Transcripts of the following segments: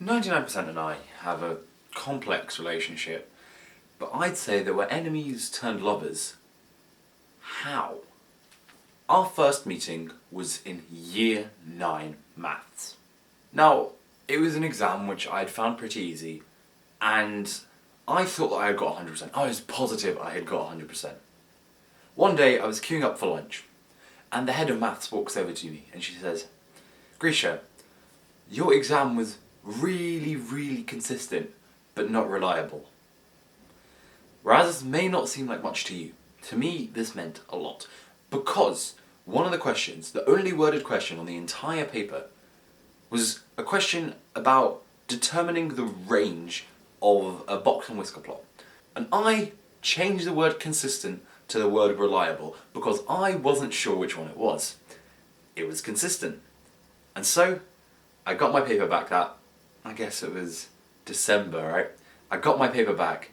99% and I have a complex relationship, but I'd say that we're enemies turned lovers. How? Our first meeting was in Year 9 maths. Now, it was an exam which I'd found pretty easy, and I thought that I had got 100%. I was positive I had got 100%. One day I was queuing up for lunch, and the head of maths walks over to me and she says, "Grisha, your exam was really consistent, but not reliable." Whereas this may not seem like much to you, to me this meant a lot. Because one of the questions, the only worded question on the entire paper, was a question about determining the range of a box and whisker plot. And I changed the word consistent to the word reliable because I wasn't sure which one it was. It was consistent. And so, I got my paper back that, I guess it was December, right? I got my paper back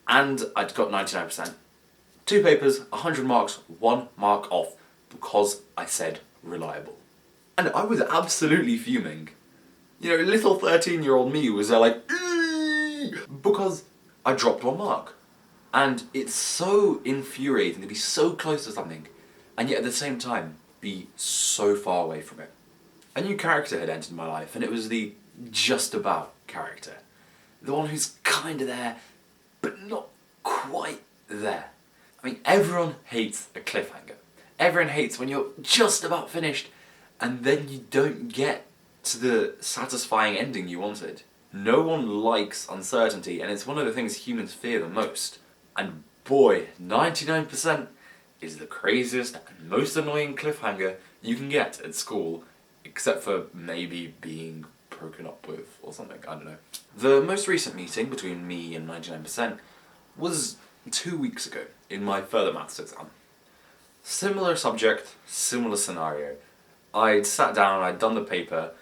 and I'd got 99%. 2 papers, 100 marks, 1 mark off because I said reliable. And I was absolutely fuming. You know, little 13-year-old me was there like, because I dropped 1 mark. And it's so infuriating to be so close to something and yet at the same time be so far away from it. A new character had entered my life, and it was the just about character. The one who's kinda there, but not quite there. I mean, everyone hates a cliffhanger. Everyone hates when you're just about finished and then you don't get to the satisfying ending you wanted. No one likes uncertainty, and it's one of the things humans fear the most. And boy, 99% is the craziest and most annoying cliffhanger you can get at school, except for maybe being broken up with or something, I don't know. The most recent meeting between me and 99% was 2 weeks ago in my further maths exam. Similar subject, similar scenario. I'd sat down, I'd done the paper,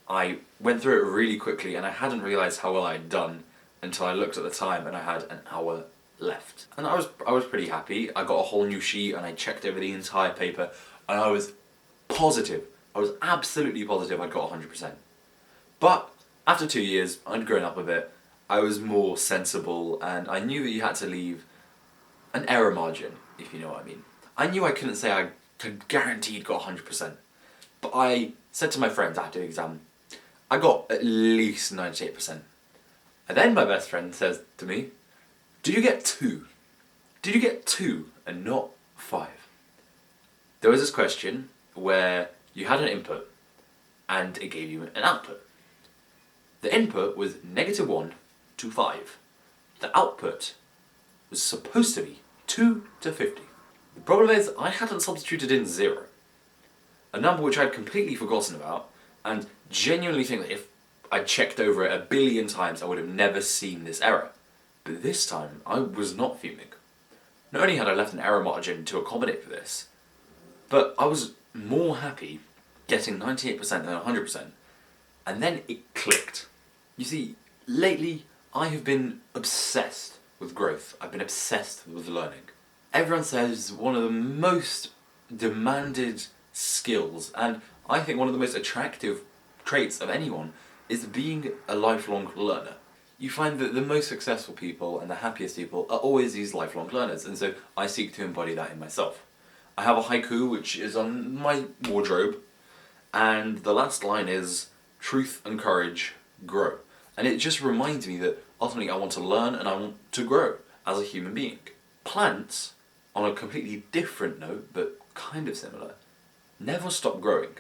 I went through it really quickly and I hadn't realised how well I'd done until I looked at the time and I had an hour left. And I was pretty happy. I got a whole new sheet and I checked over the entire paper and I was positive. I was absolutely positive I'd got 100%. But after 2 years, I'd grown up a bit, I was more sensible and I knew that you had to leave an error margin, if you know what I mean. I knew I couldn't say I could guaranteed got 100%, but I said to my friends after the exam, I got at least 98%. And then my best friend says to me, "Did you get 2? Did you get 2 and not 5? There was this question where you had an input and it gave you an output. The input was -1 to 5. The output was supposed to be 2 to 50. The problem is I hadn't substituted in 0, a number which I'd completely forgotten about, and genuinely think that if I'd checked over it a billion times I would have never seen this error. But this time I was not fuming. Not only had I left an error margin to accommodate for this, but I was more happy getting 98% than 100%, and then it clicked. You see, lately I have been obsessed with growth. I've been obsessed with learning. Everyone says one of the most demanded skills, and I think one of the most attractive traits of anyone, is being a lifelong learner. You find that the most successful people and the happiest people are always these lifelong learners, and so I seek to embody that in myself. I have a haiku which is on my wardrobe, and the last line is, "Truth and courage grow." And it just reminds me that ultimately I want to learn and I want to grow as a human being. Plants, on a completely different note, but kind of similar, never stop growing.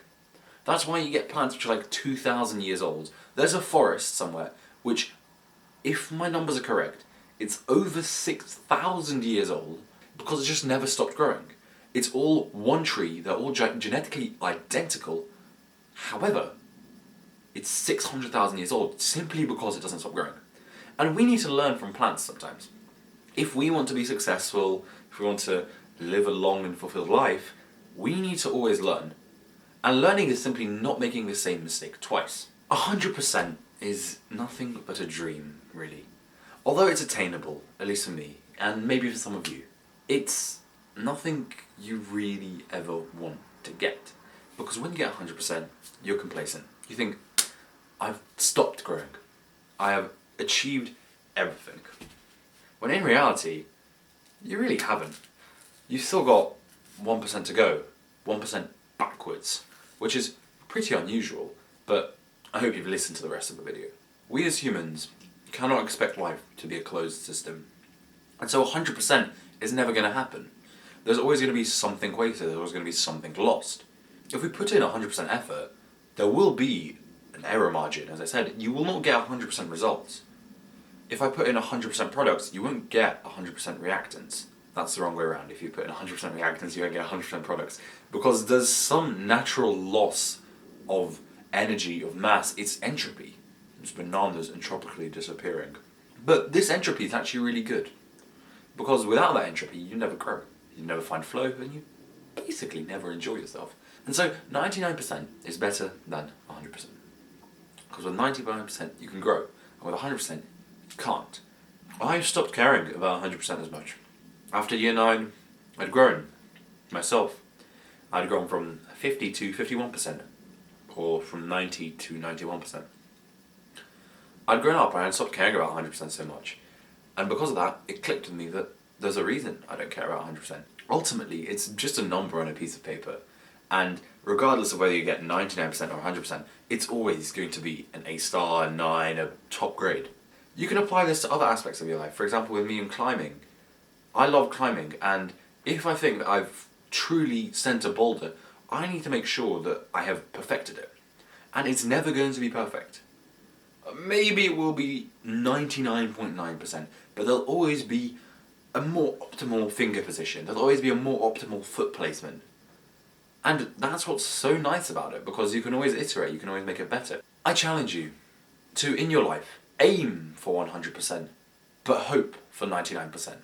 That's why you get plants which are like 2,000 years old. There's a forest somewhere which, if my numbers are correct, it's over 6,000 years old because it just never stopped growing. It's all one tree, they're all genetically identical, however, it's 600,000 years old simply because it doesn't stop growing. And we need to learn from plants sometimes. If we want to be successful, if we want to live a long and fulfilled life, we need to always learn. And learning is simply not making the same mistake twice. 100% is nothing but a dream, really. Although it's attainable, at least for me, and maybe for some of you, it's nothing you really ever want to get. Because when you get 100%, you're complacent. You think, I've stopped growing. I have achieved everything. When in reality, you really haven't. You've still got 1% to go, 1% backwards, which is pretty unusual, but I hope you've listened to the rest of the video. We as humans cannot expect life to be a closed system, and so 100% is never going to happen. There's always going to be something wasted, there's always going to be something lost. If we put in 100% effort, there will be an error margin. As I said, you will not get 100% results. If I put in 100% products, you won't get 100% reactants. That's the wrong way around. If you put in 100% reactants, you won't get 100% products. Because there's some natural loss of energy, of mass. It's entropy. It's bananas entropically disappearing. But this entropy is actually really good. Because without that entropy, you never grow. You never find flow, and you basically never enjoy yourself. And so 99% is better than 100%. Because with 99% you can grow, and with 100% you can't. I stopped caring about 100% as much. After year 9, I'd grown myself. I'd grown from 50 to 51%, or from 90 to 91%. I'd grown up and I'd stopped caring about 100% so much. And because of that, it clicked with me that there's a reason I don't care about 100%. Ultimately, it's just a number on a piece of paper. And regardless of whether you get 99% or 100%, it's always going to be an A star, a 9, a top grade. You can apply this to other aspects of your life. For example, with me in climbing. I love climbing, and if I think that I've truly sent a boulder, I need to make sure that I have perfected it. And it's never going to be perfect. Maybe it will be 99.9%, but there'll always be a more optimal finger position. There'll always be a more optimal foot placement. And that's what's so nice about it, because you can always iterate, you can always make it better. I challenge you to, in your life, aim for 100%, but hope for 99%.